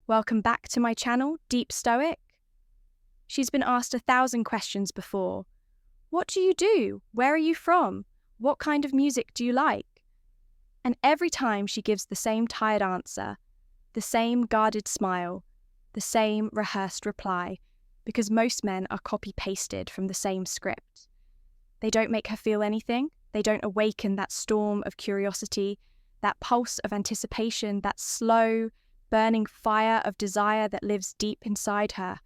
Welcome back to my channel, Deep Stoic. She's been asked 1,000 questions before. What do you do? Where are you from? What kind of music do you like? And every time she gives the same tired answer, the same guarded smile, the same rehearsed reply, because most men are copy-pasted from the same script. They don't make her feel anything. They don't awaken that storm of curiosity, that pulse of anticipation, that slow, burning fire of desire that lives deep inside her.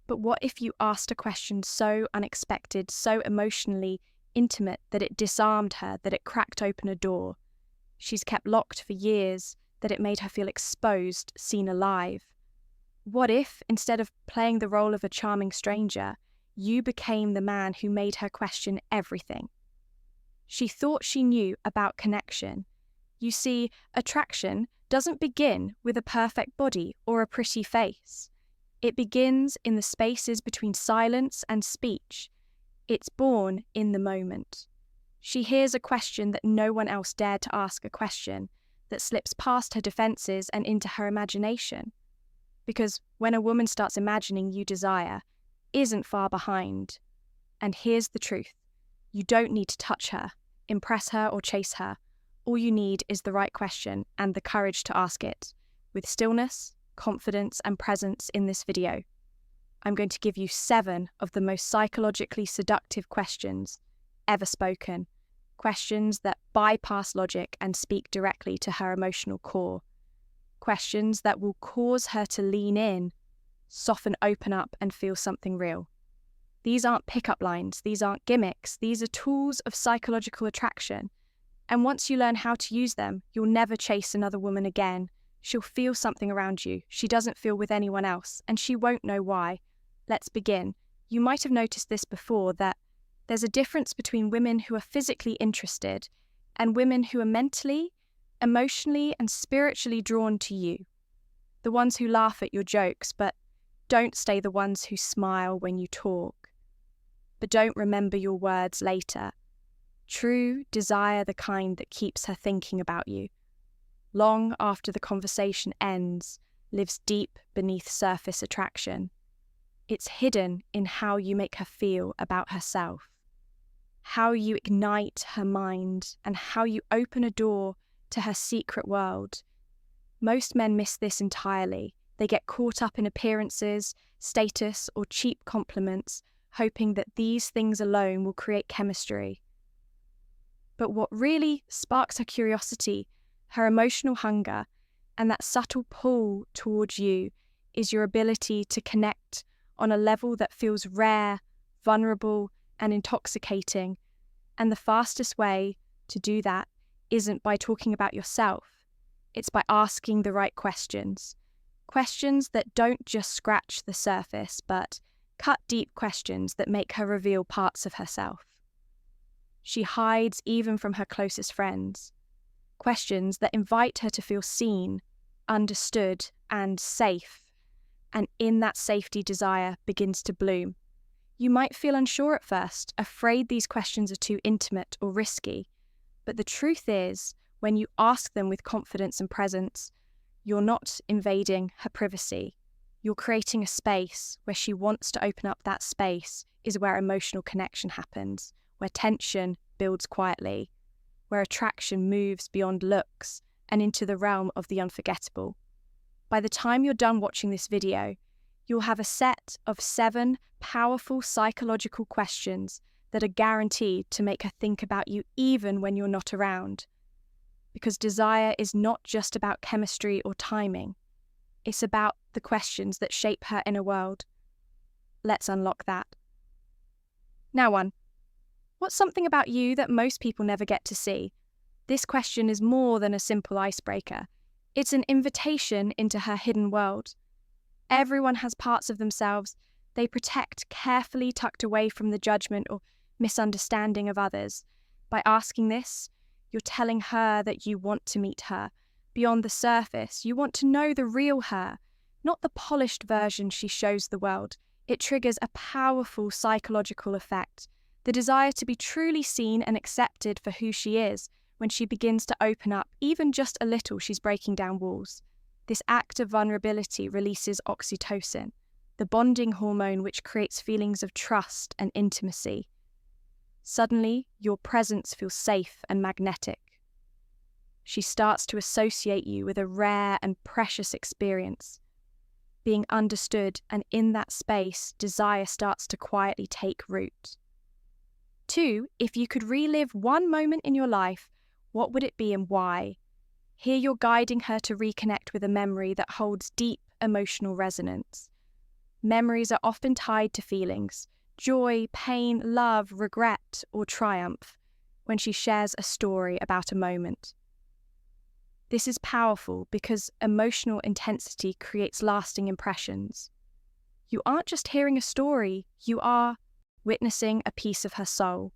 But what if you asked a question so unexpected, so emotionally intimate that it disarmed her, that it cracked open a door she's kept locked for years, that it made her feel exposed, seen alive? What if, instead of playing the role of a charming stranger, you became the man who made her question everything? She thought she knew about connection. You see, attraction doesn't begin with a perfect body or a pretty face. It begins in the spaces between silence and speech. It's born in the moment. She hears a question that no one else dared to ask, a question that slips past her defenses and into her imagination. Because when a woman starts imagining you desire, isn't far behind. And here's the truth. You don't need to touch her, impress her, or chase her. All you need is the right question and the courage to ask it, with stillness, confidence, and presence in this video. I'm going to give you 7 of the most psychologically seductive questions ever spoken, questions that bypass logic and speak directly to her emotional core, questions that will cause her to lean in, soften, open up, and feel something real. These aren't pickup lines, these aren't gimmicks, these are tools of psychological attraction. And once you learn how to use them, you'll never chase another woman again. She'll feel something around you she doesn't feel with anyone else, and she won't know why. Let's begin. You might have noticed this before, that there's a difference between women who are physically interested and women who are mentally, emotionally, and spiritually drawn to you. The ones who laugh at your jokes, but don't stay, the ones who smile when you talk, but don't remember your words later. True desire, the kind that keeps her thinking about you. Long after the conversation ends, lives deep beneath surface attraction. It's hidden in how you make her feel about herself, how you ignite her mind, and how you open a door to her secret world. Most men miss this entirely. They get caught up in appearances, status, or cheap compliments, hoping that these things alone will create chemistry. But what really sparks her curiosity, her emotional hunger, and that subtle pull towards you is your ability to connect on a level that feels rare, vulnerable, and intoxicating. And the fastest way to do that isn't by talking about yourself. It's by asking the right questions. Questions that don't just scratch the surface, but cut deep, questions that make her reveal parts of herself she hides even from her closest friends. Questions that invite her to feel seen, understood, and safe. And in that safety, desire begins to bloom. You might feel unsure at first, afraid these questions are too intimate or risky. But the truth is, when you ask them with confidence and presence, you're not invading her privacy. You're creating a space where she wants to open up. That space is where emotional connection happens, where tension builds quietly, where attraction moves beyond looks and into the realm of the unforgettable. By the time you're done watching this video, you'll have a set of 7 powerful psychological questions that are guaranteed to make her think about you even when you're not around. Because desire is not just about chemistry or timing. It's about the questions that shape her inner world. Let's unlock that. Now 1. What's something about you that most people never get to see? This question is more than a simple icebreaker. It's an invitation into her hidden world. Everyone has parts of themselves they protect, carefully tucked away from the judgment or misunderstanding of others. By asking this, you're telling her that you want to meet her. Beyond the surface, you want to know the real her, not the polished version she shows the world. It triggers a powerful psychological effect, the desire to be truly seen and accepted for who she is. When she begins to open up, even just a little, she's breaking down walls. This act of vulnerability releases oxytocin, the bonding hormone which creates feelings of trust and intimacy. Suddenly, your presence feels safe and magnetic. She starts to associate you with a rare and precious experience. Being understood, and in that space, desire starts to quietly take root. 2. If you could relive one moment in your life, what would it be and why? Here you're guiding her to reconnect with a memory that holds deep emotional resonance. Memories are often tied to feelings: joy, pain, love, regret, or triumph, when she shares a story about a moment. This is powerful because emotional intensity creates lasting impressions. You aren't just hearing a story, you are witnessing a piece of her soul.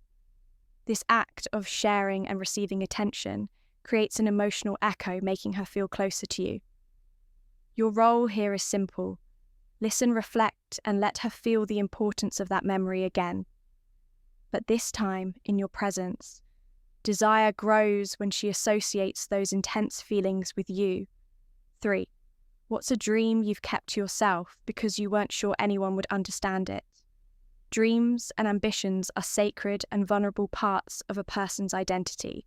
This act of sharing and receiving attention creates an emotional echo, making her feel closer to you. Your role here is simple. Listen, reflect, and let her feel the importance of that memory again. But this time, in your presence, desire grows when she associates those intense feelings with you. 3. What's a dream you've kept to yourself because you weren't sure anyone would understand it? Dreams and ambitions are sacred and vulnerable parts of a person's identity.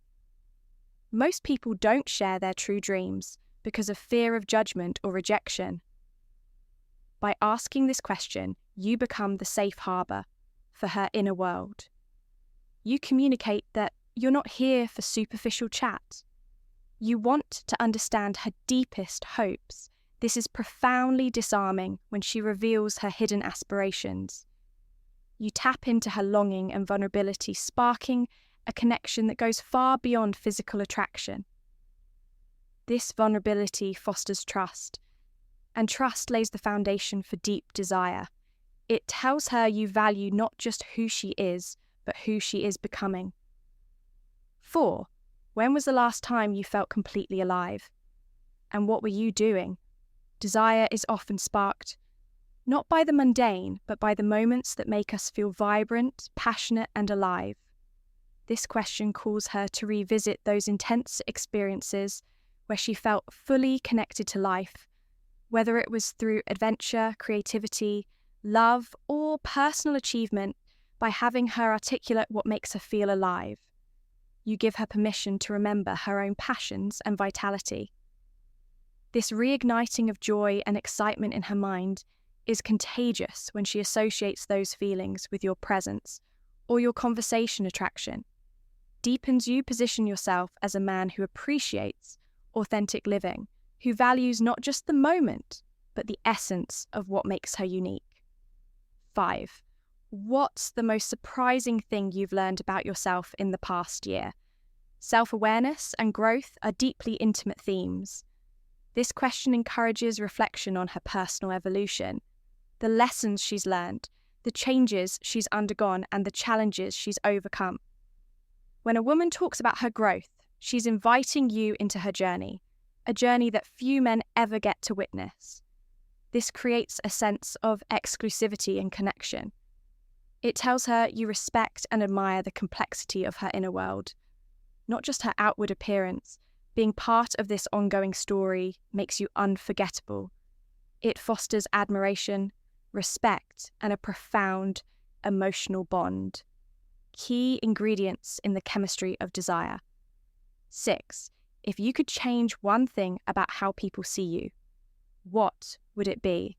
Most people don't share their true dreams because of fear of judgment or rejection. By asking this question, you become the safe harbor for her inner world. You communicate that you're not here for superficial chat. You want to understand her deepest hopes. This is profoundly disarming when she reveals her hidden aspirations. You tap into her longing and vulnerability, sparking a connection that goes far beyond physical attraction. This vulnerability fosters trust, and trust lays the foundation for deep desire. It tells her you value not just who she is, but who she is becoming. 4. When was the last time you felt completely alive? And what were you doing? Desire is often sparked not by the mundane, but by the moments that make us feel vibrant, passionate, and alive. This question calls her to revisit those intense experiences where she felt fully connected to life, whether it was through adventure, creativity, love, or personal achievement. By having her articulate what makes her feel alive, you give her permission to remember her own passions and vitality. This reigniting of joy and excitement in her mind is contagious when she associates those feelings with your presence or your conversation attraction. Deepens you position yourself as a man who appreciates authentic living, who values not just the moment, but the essence of what makes her unique. 5. What's the most surprising thing you've learned about yourself in the past year? Self-awareness and growth are deeply intimate themes. This question encourages reflection on her personal evolution, the lessons she's learned, the changes she's undergone, and the challenges she's overcome. When a woman talks about her growth, she's inviting you into her journey, a journey that few men ever get to witness. This creates a sense of exclusivity and connection. It tells her you respect and admire the complexity of her inner world, not just her outward appearance. Being part of this ongoing story makes you unforgettable. It fosters admiration, respect, and a profound emotional bond. Key ingredients in the chemistry of desire. 6. If you could change one thing about how people see you, what would it be?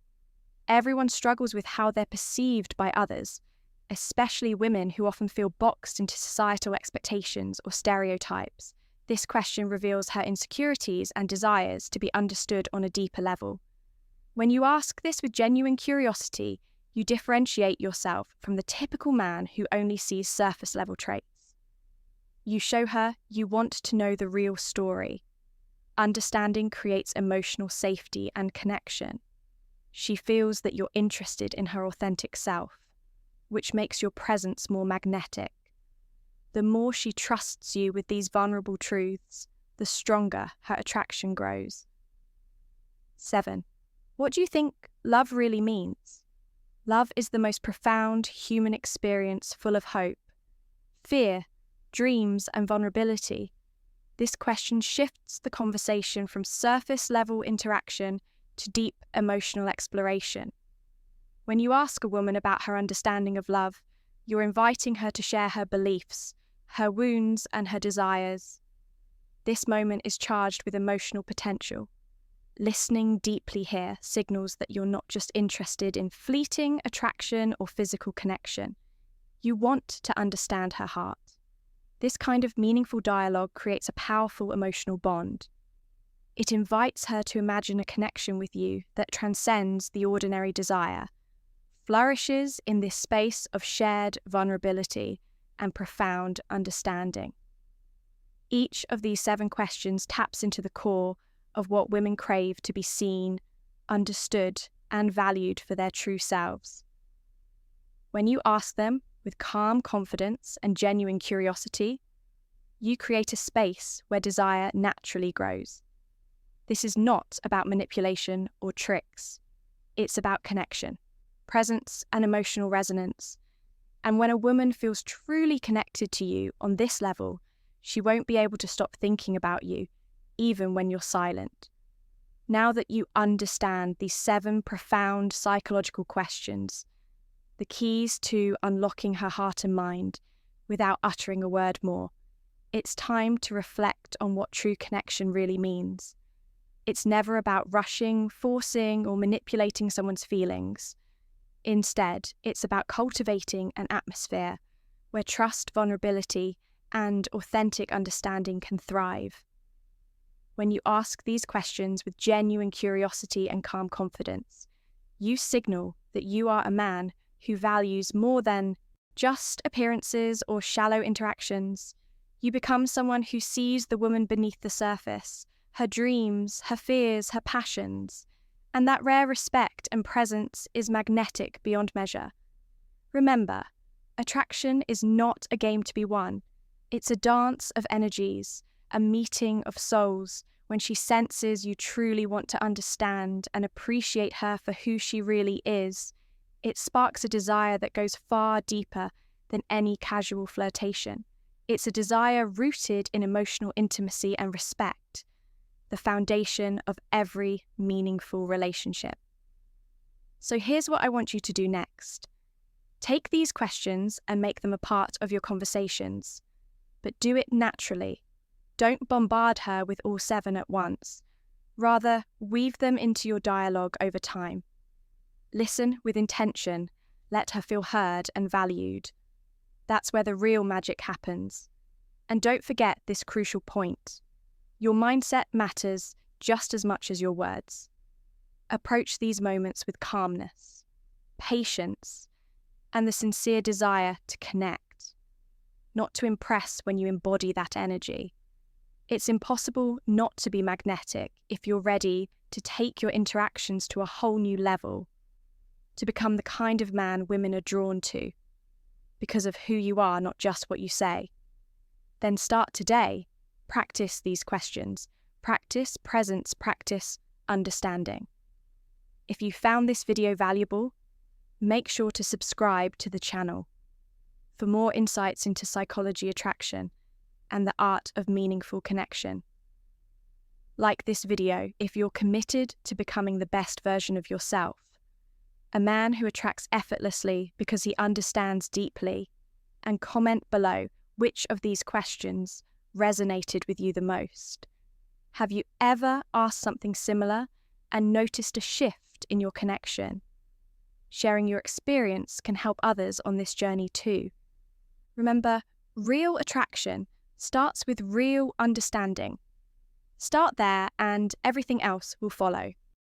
Everyone struggles with how they're perceived by others, especially women who often feel boxed into societal expectations or stereotypes. This question reveals her insecurities and desires to be understood on a deeper level. When you ask this with genuine curiosity, you differentiate yourself from the typical man who only sees surface-level traits. You show her you want to know the real story. Understanding creates emotional safety and connection. She feels that you're interested in her authentic self, which makes your presence more magnetic. The more she trusts you with these vulnerable truths, the stronger her attraction grows. 7. What do you think love really means? Love is the most profound human experience, full of hope, fear, dreams, and vulnerability. This question shifts the conversation from surface-level interaction to deep emotional exploration. When you ask a woman about her understanding of love, you're inviting her to share her beliefs, her wounds, and her desires. This moment is charged with emotional potential. Listening deeply here signals that you're not just interested in fleeting attraction or physical connection. You want to understand her heart. This kind of meaningful dialogue creates a powerful emotional bond. It invites her to imagine a connection with you that transcends the ordinary desire, flourishes in this space of shared vulnerability and profound understanding. Each of these 7 questions taps into the core of what women crave to be seen, understood, and valued for their true selves. When you ask them with calm confidence and genuine curiosity, you create a space where desire naturally grows. This is not about manipulation or tricks. It's about connection, presence, and emotional resonance. And when a woman feels truly connected to you on this level, she won't be able to stop thinking about you, even when you're silent. Now that you understand these 7 profound psychological questions, the keys to unlocking her heart and mind without uttering a word more, it's time to reflect on what true connection really means. It's never about rushing, forcing, or manipulating someone's feelings. Instead, it's about cultivating an atmosphere where trust, vulnerability, and authentic understanding can thrive. When you ask these questions with genuine curiosity and calm confidence, you signal that you are a man who values more than just appearances or shallow interactions. You become someone who sees the woman beneath the surface, her dreams, her fears, her passions, and that rare respect and presence is magnetic beyond measure. Remember, attraction is not a game to be won. It's a dance of energies, a meeting of souls. When she senses you truly want to understand and appreciate her for who she really is, it sparks a desire that goes far deeper than any casual flirtation. It's a desire rooted in emotional intimacy and respect, the foundation of every meaningful relationship. So here's what I want you to do next. Take these questions and make them a part of your conversations, but do it naturally. Don't bombard her with all 7 at once. Rather, weave them into your dialogue over time. Listen with intention. Let her feel heard and valued. That's where the real magic happens. And don't forget this crucial point. Your mindset matters just as much as your words. Approach these moments with calmness, patience, and the sincere desire to connect, not to impress when you embody that energy. It's impossible not to be magnetic if you're ready to take your interactions to a whole new level, to become the kind of man women are drawn to, because of who you are, not just what you say. Then start today. Practice these questions. Practice presence, practice understanding. If you found this video valuable, make sure to subscribe to the channel for more insights into psychology attraction and the art of meaningful connection. Like this video if you're committed to becoming the best version of yourself, a man who attracts effortlessly because he understands deeply, and comment below which of these questions resonated with you the most. Have you ever asked something similar and noticed a shift in your connection? Sharing your experience can help others on this journey too. Remember, real attraction starts with real understanding. Start there and everything else will follow.